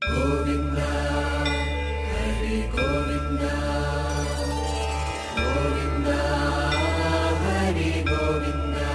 கோவிந்தா ஹரி கோவிந்தா கோவிந்தா ஹரி கோவிந்தா.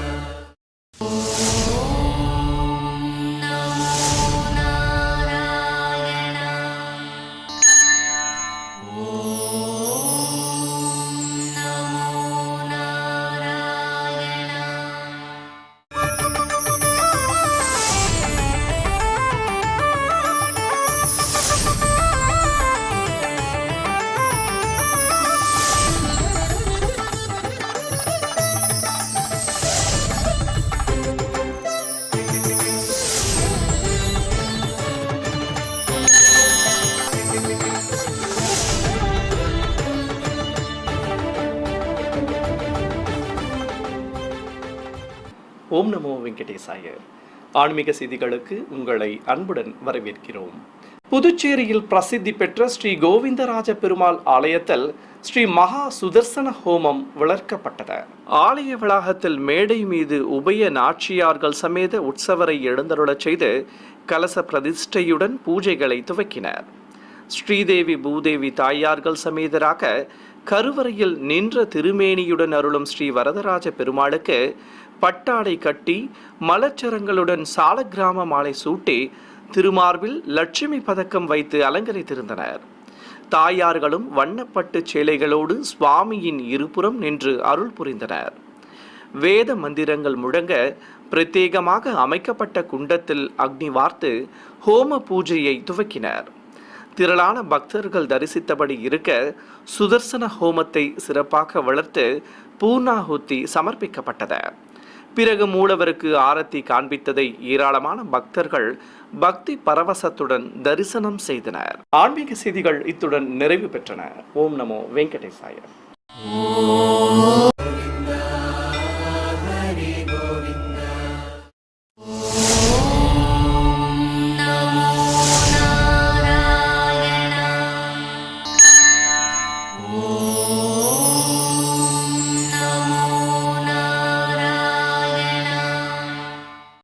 ஓம் நமோ வெங்கடேசாய. ஆன்மீக செய்திகளுக்கு உங்களை அன்புடன் வரவேற்கிறோம். புதுச்சேரியில் பிரசித்தி பெற்ற ஸ்ரீ கோவிந்தராஜ பெருமாள் ஆலயத்தில் ஸ்ரீ மகா சுதர்சன ஹோமம் வளர்க்கப்பட்டது. ஆலய வளாகத்தில் மேடை மீது உபய நாச்சியார்கள் சமேத உற்சவரை எழுந்தருளச் செய்து கலச பிரதிஷ்டையுடன் பூஜைகளை துவக்கினர். ஸ்ரீதேவி பூதேவி தாயார்கள் சமேதராக கருவறையில் நின்ற திருமேனியுடன் அருளும் ஸ்ரீ வரதராஜ பெருமாளுக்கு பட்டாடை கட்டி மலச்சரங்களுடன் சாலக்கிராம மாலை சூட்டி திருமார்பில் லட்சுமி பதக்கம் வைத்து அலங்கரித்திருந்தனர். தாயார்களும் வண்ணப்பட்டு சேலைகளோடு சுவாமியின் இருபுறம் நின்று அருள் புரிந்தனர். வேத மந்திரங்கள் முழங்க பிரத்யேகமாக அமைக்கப்பட்ட குண்டத்தில் அக்னி வார்த்து ஹோம பூஜையை துவக்கினர். திரளான பக்தர்கள் தரிசித்தபடி இருக்க சுதர்சன ஹோமத்தை சிறப்பாக வளர்த்து பூர்ணாகுத்தி சமர்ப்பிக்கப்பட்டது. பிறகு மூலவருக்கு ஆரத்தி காண்பித்ததை ஏராளமான பக்தர்கள் பக்தி பரவசத்துடன் தரிசனம் செய்தனர். ஆன்மீக செய்திகள் இத்துடன் நிறைவு பெற்றன. ஓம் நமோ வெங்கடேசாய.